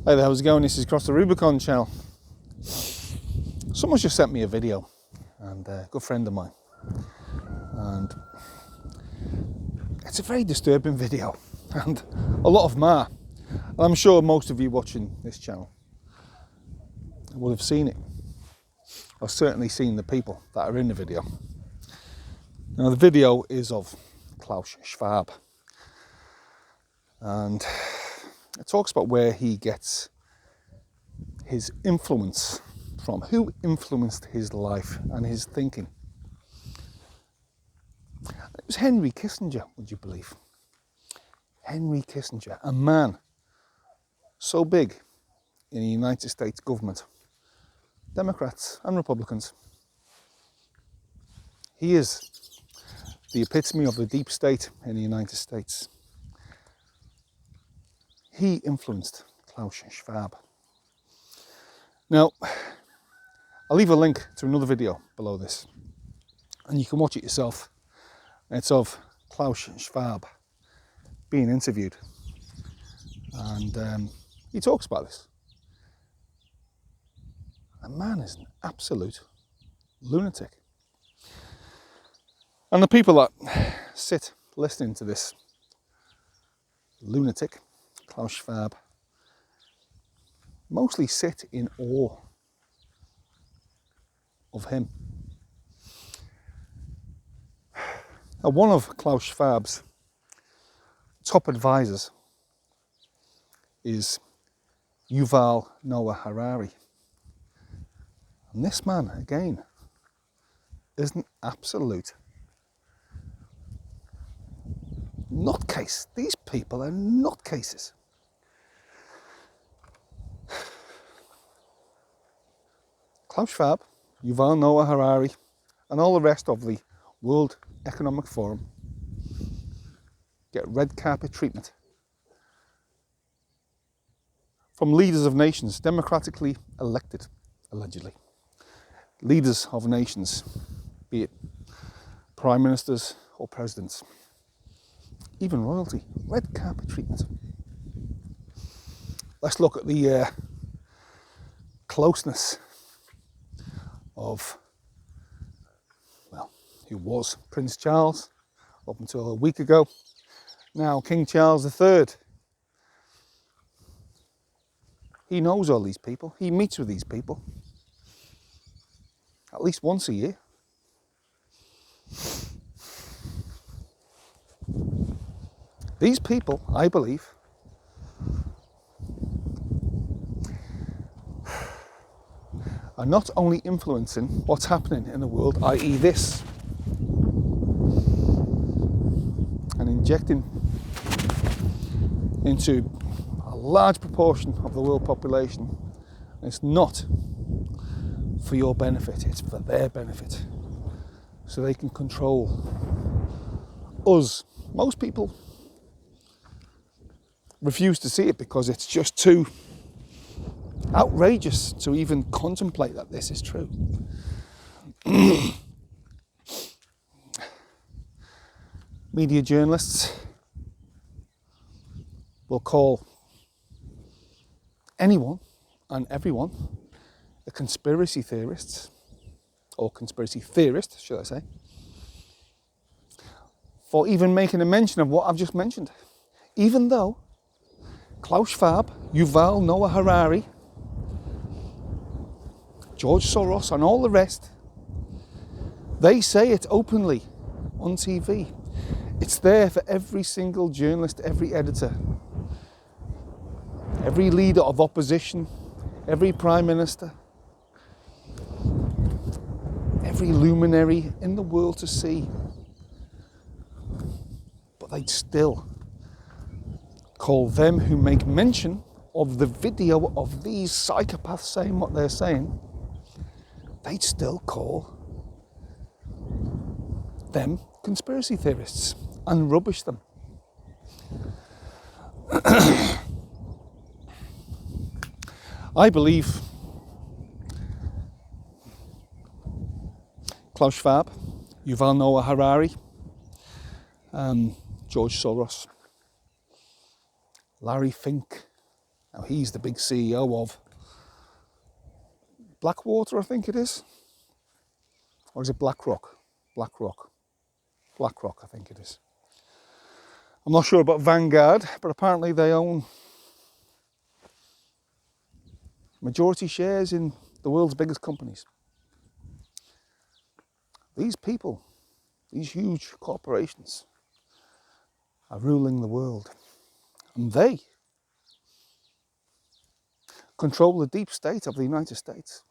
Hey there, how's it going? This is Cross the Rubicon channel. Someone's just sent me a video, and a good friend of mine, and it's a very disturbing video, and a lot of them are. And I'm sure most of you watching this channel will have seen it. I've certainly seen the people that are in the video. Now the video is of Klaus Schwab, and it talks about where he gets his influence from, who influenced his life and his thinking. It was Henry Kissinger, would you believe? Henry Kissinger, a man so big in the United States government, Democrats and Republicans. He is the epitome of the deep state in the United States. He influenced Klaus Schwab. Now, I'll leave a link to another video below this, and you can watch it yourself. It's of Klaus Schwab being interviewed, and he talks about this. The man is an absolute lunatic. And the people that sit listening to this lunatic, Klaus Schwab, mostly sit in awe of him. Now, one of Klaus Schwab's top advisors is Yuval Noah Harari. And this man, again, is an absolute nutcase. These people are nutcases. Klaus Schwab, Yuval Noah Harari, and all the rest of the World Economic Forum get red carpet treatment from leaders of nations, democratically elected, allegedly. Leaders of nations, be it prime ministers or presidents, even royalty, red carpet treatment. Let's look at the closeness of, well, who was Prince Charles up until a week ago, now King Charles III. He knows all these people, he meets with these people at least once a year. These people, I believe, are not only influencing what's happening in the world, i.e. this, and injecting into a large proportion of the world population. It's not for your benefit, it's for their benefit, so they can control us. Most people refuse to see it because it's just too outrageous to even contemplate that this is true. Media journalists will call anyone and everyone a conspiracy theorist, or conspiracy theorist, should I say, for even making a mention of what I've just mentioned. Even though Klaus Schwab, Yuval Noah Harari, George Soros and all the rest, they say it openly on TV. It's there for every single journalist, every editor, every leader of opposition, every prime minister, every luminary in the world to see. But they'd still call them who make mention of the video of these psychopaths saying what they're saying, they'd still call them conspiracy theorists and rubbish them. I believe Klaus Schwab, Yuval Noah Harari, George Soros, Larry Fink, Now, he's the big CEO of Blackwater, I think it is. Or is it BlackRock? BlackRock, I think it is. I'm not sure about Vanguard, but apparently they own majority shares in the world's biggest companies. These people, these huge corporations, are ruling the world. And they control the deep state of the United States.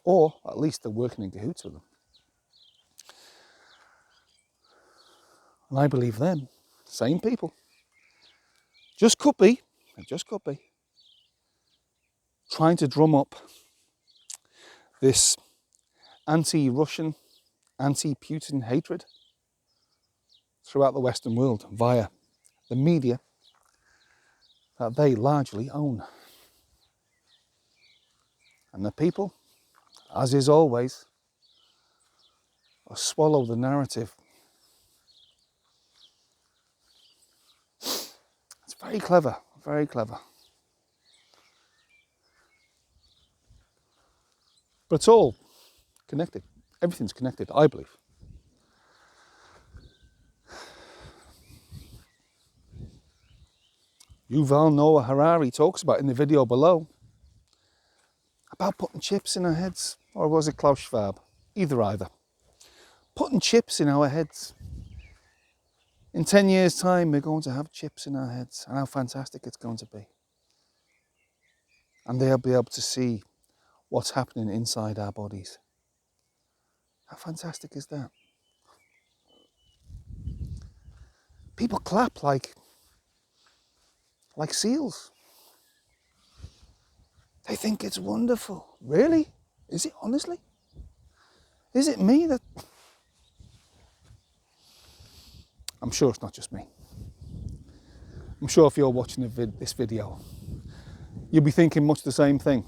Or at least they're working in cahoots with them. And I believe them, same people, just could be, trying to drum up this anti-Russian, anti-Putin hatred throughout the Western world via the media that they largely own. And the people, as is always, will swallow the narrative. It's very clever, very clever. But it's all connected. Everything's connected, I believe. Yuval Noah Harari talks about in the video below about putting chips in our heads. Or was it Klaus Schwab? Either. Putting chips in our heads. In 10 years' time, we're going to have chips in our heads, and how fantastic it's going to be. And they'll be able to see what's happening inside our bodies. How fantastic is that? People clap like seals. They think it's wonderful. Really? Is it, honestly? Is it me that... I'm sure it's not just me. I'm sure if you're watching this video, you'll be thinking much the same thing.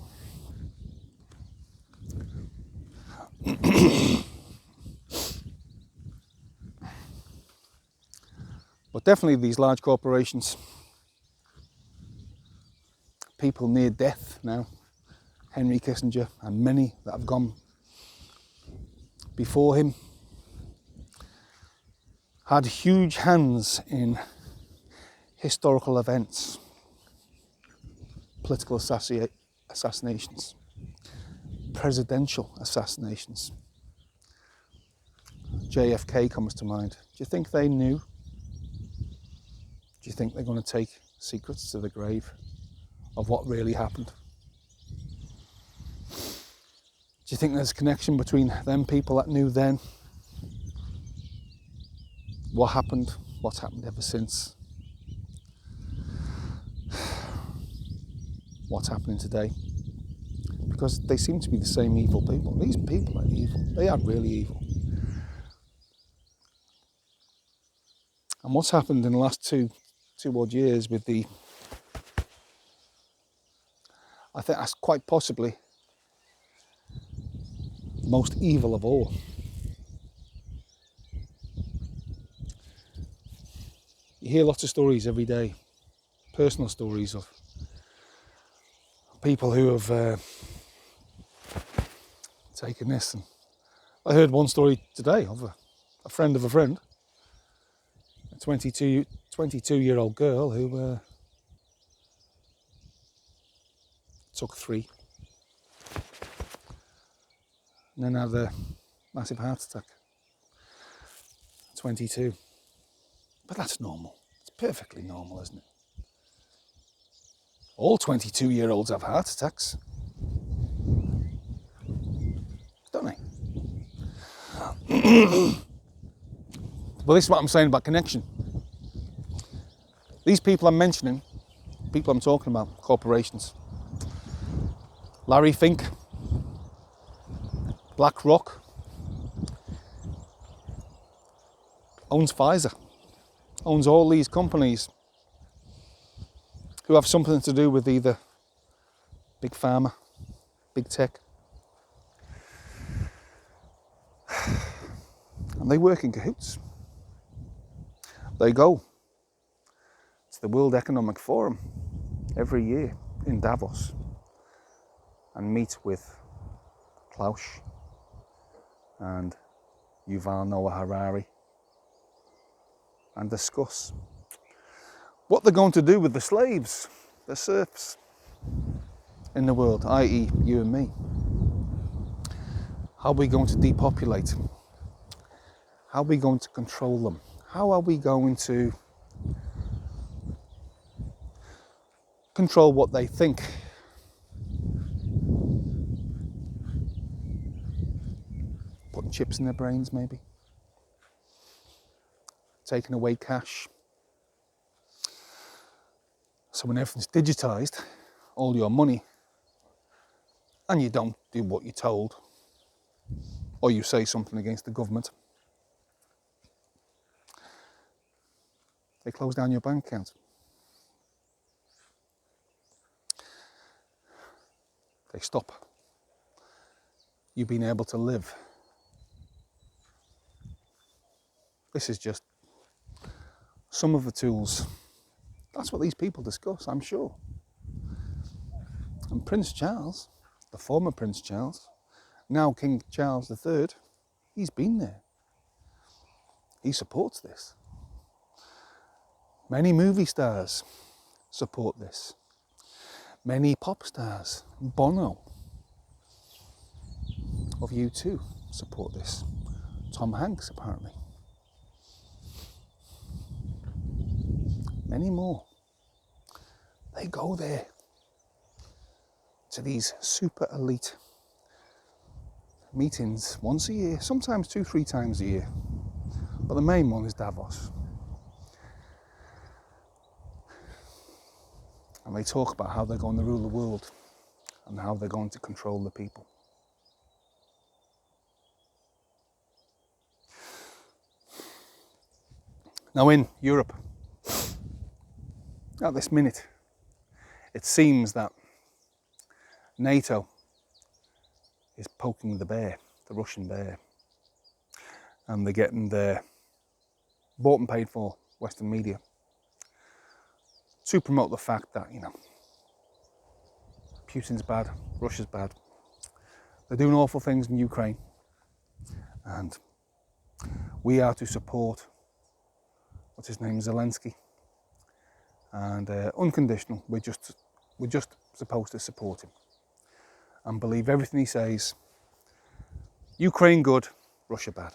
But definitely these large corporations, people near death now, Henry Kissinger and many that have gone before him, had huge hands in historical events, political assassinations, presidential assassinations. JFK comes to mind. Do you think they knew? Do you think they're going to take secrets to the grave of what really happened? Do you think there's a connection between them people that knew then, what happened, what's happened ever since, what's happening today? Because they seem to be the same evil people. These people are evil. They are really evil. And what's happened in the last two odd years with the... I think that's quite possibly the most evil of all. You hear lots of stories every day, personal stories of people who have taken this. And I heard one story today of a friend of a friend, a 22-year-old girl who took 3 and then had a massive heart attack. 22. But that's normal. It's perfectly normal, isn't it? All 22-year-olds have heart attacks, don't they? Well, this is what I'm saying about connection. These people I'm mentioning, people I'm talking about, corporations. Larry Fink, BlackRock, owns Pfizer, owns all these companies who have something to do with either big pharma, big tech. And they work in cahoots. They go to the World Economic Forum every year in Davos and meet with Klaus and Yuval Noah Harari and discuss what they're going to do with the slaves, the serfs in the world, i.e. you and me. How are we going to depopulate? How are we going to control them? How are we going to control what they think? Putting chips in their brains, maybe. Taking away cash. So when everything's digitised, all your money, and you don't do what you're told, or you say something against the government, they close down your bank account. They stop you being able to live. This is just some of the tools. That's what these people discuss, I'm sure. And Prince Charles, the former Prince Charles, now King Charles III, he's been there. He supports this. Many movie stars support this. Many pop stars, Bono of U2, support this. Tom Hanks, apparently. Many more. They go there to these super elite meetings once a year, sometimes 2-3 times a year. But the main one is Davos. And they talk about how they're going to rule the world and how they're going to control the people. Now in Europe, at this minute, it seems that NATO is poking the bear, the Russian bear, and they're getting their bought and paid for Western media to promote the fact that, Putin's bad, Russia's bad. They're doing awful things in Ukraine, and we are to support, what's his name, Zelensky, and unconditional. We're just supposed to support him and believe everything he says. Ukraine good, Russia bad.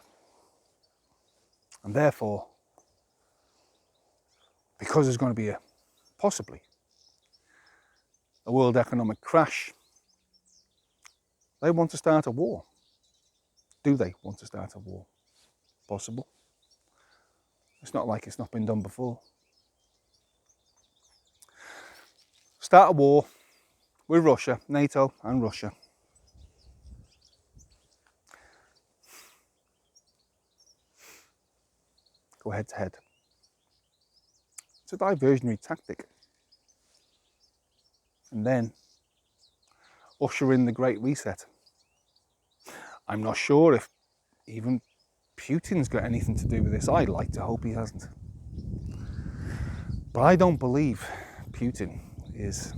And therefore, because there's going to be possibly a world economic crash, they want to start a war. Do they want to start a war? Possible. It's not like it's not been done before. Start a war with Russia, NATO and Russia. Go head to head. It's a diversionary tactic. And then usher in the Great Reset. I'm not sure if even Putin's got anything to do with this. I'd like to hope he hasn't. But I don't believe Putin is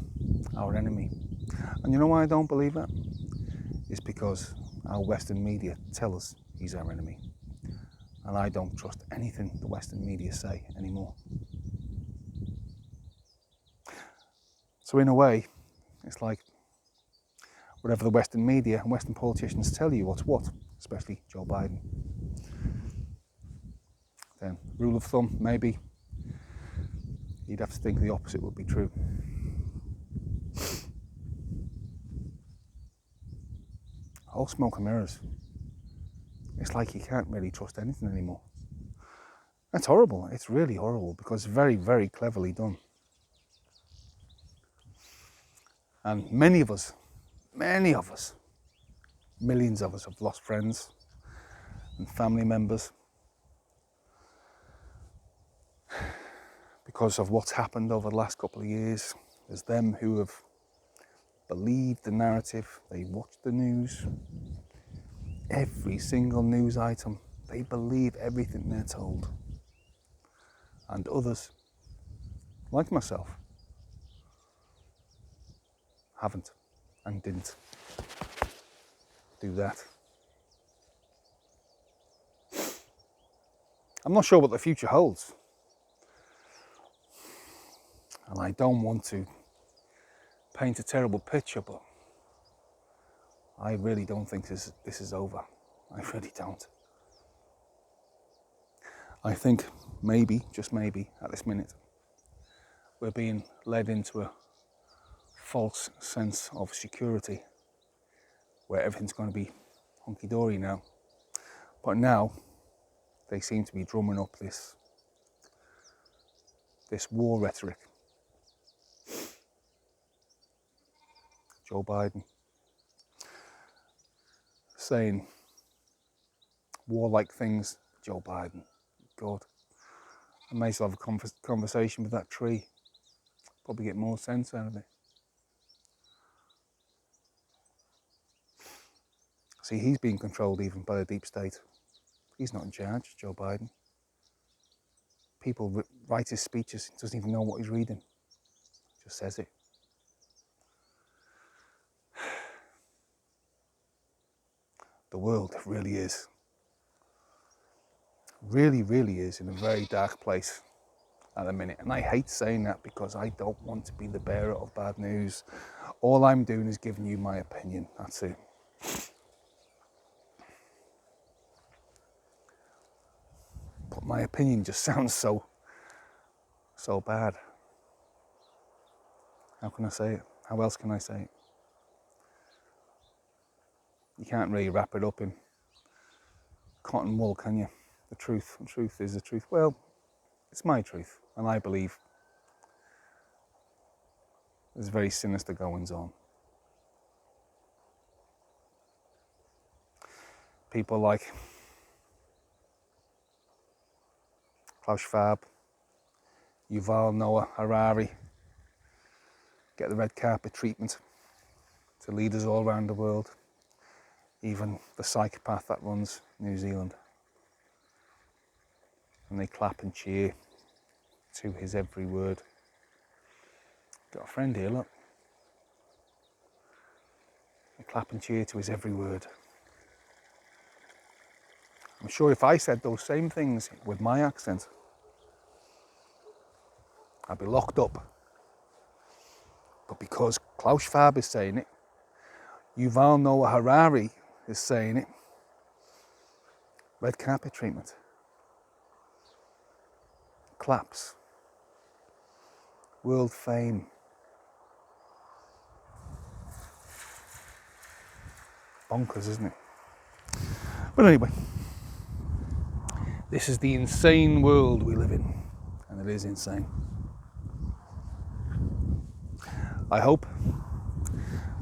our enemy. And you know why I don't believe that? It's because our Western media tell us he's our enemy. And I don't trust anything the Western media say anymore. So in a way, it's like whatever the Western media and Western politicians tell you what's what, especially Joe Biden. Then, rule of thumb, maybe, you'd have to think the opposite would be true. All smoke and mirrors. It's like you can't really trust anything anymore. That's horrible. It's really horrible because it's very, very cleverly done. And many of us, millions of us have lost friends and family members because of what's happened over the last couple of years. There's them who have believed the narrative, they watch the news, every single news item, they believe everything they're told. And others, like myself, haven't and didn't do that. I'm not sure what the future holds. And I don't want to paint a terrible picture, but I really don't think this is over. I really don't. I think maybe, just maybe, at this minute, we're being led into a false sense of security where everything's going to be hunky-dory now. But now they seem to be drumming up this war rhetoric. Joe Biden saying warlike things. Joe Biden, God, I may as well have a conversation with that tree. Probably get more sense out of it. See, he's being controlled even by the deep state. He's not in charge, Joe Biden. People write his speeches, he doesn't even know what he's reading. Just says it. The world really is. Really, really is in a very dark place at the minute. And I hate saying that because I don't want to be the bearer of bad news. All I'm doing is giving you my opinion. That's it. But my opinion just sounds so bad. How can I say it? How else can I say it? You can't really wrap it up in cotton wool, can you? The truth is the truth. Well, it's my truth, and I believe there's very sinister goings on. People like Klaus Schwab, Noah Harari get the red carpet treatment to leaders all around the world. Even the psychopath that runs New Zealand. And they clap and cheer to his every word. Got a friend here, look. They clap and cheer to his every word. I'm sure if I said those same things with my accent, I'd be locked up. But because Klaus Schwab is saying it, Noah Harari is saying it, red carpet treatment, claps, world fame. Bonkers, isn't it? But anyway, this is the insane world we live in, and it is insane. I hope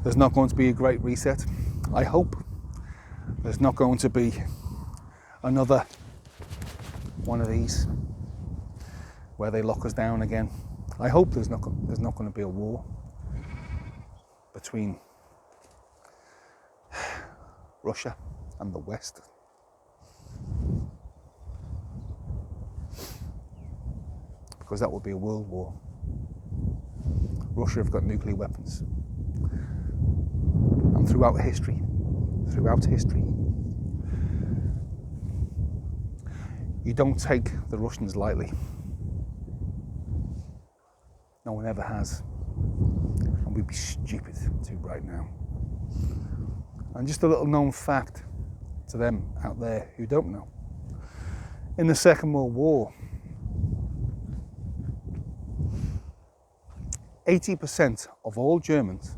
there's not going to be a great reset. I hope there's not going to be another one of these where they lock us down again. I hope there's not going to be a war between Russia and the West. Because that would be a world war. Russia have got nuclear weapons. And throughout history, you don't take the Russians lightly. No one ever has. And we'd be stupid to right now. And just a little known fact to them out there who don't know. In the Second World War, 80% of all Germans,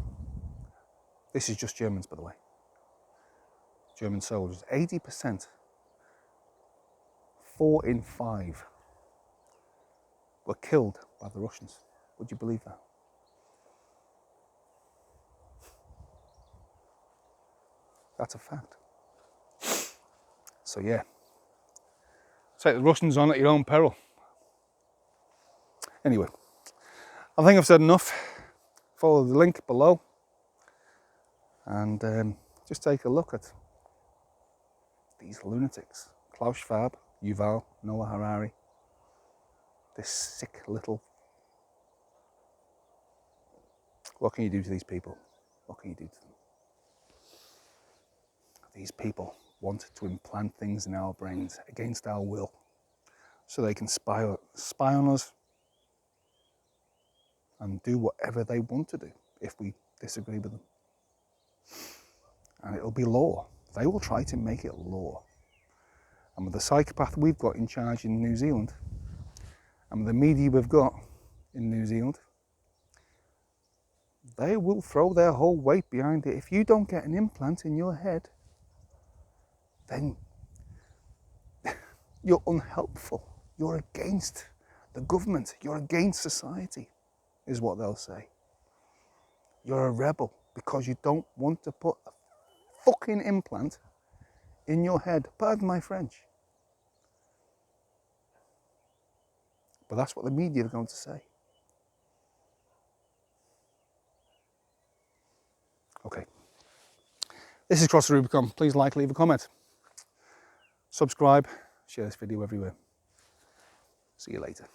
this is just Germans by the way, German soldiers, 80%, 4 in 5 were killed by the Russians. Would you believe that? That's a fact. So yeah, take the Russians on at your own peril. Anyway, I think I've said enough. Follow the link below and just take a look at these lunatics. Klaus Schwab, Noah Harari, this sick little... What can you do to these people? what can you do to them? These people want to implant things in our brains against our will so they can spy on us and do whatever they want to do if we disagree with them. And it'll be law. They will try to make it law. And with the psychopath we've got in charge in New Zealand, and with the media we've got in New Zealand, they will throw their whole weight behind it. If you don't get an implant in your head, then you're unhelpful. You're against the government. You're against society, is what they'll say. You're a rebel because you don't want to put a fucking implant in your head. Pardon my French. But that's what the media are going to say. Okay. This is Cross the Rubicon. Please like, leave a comment. Subscribe, share this video everywhere. See you later.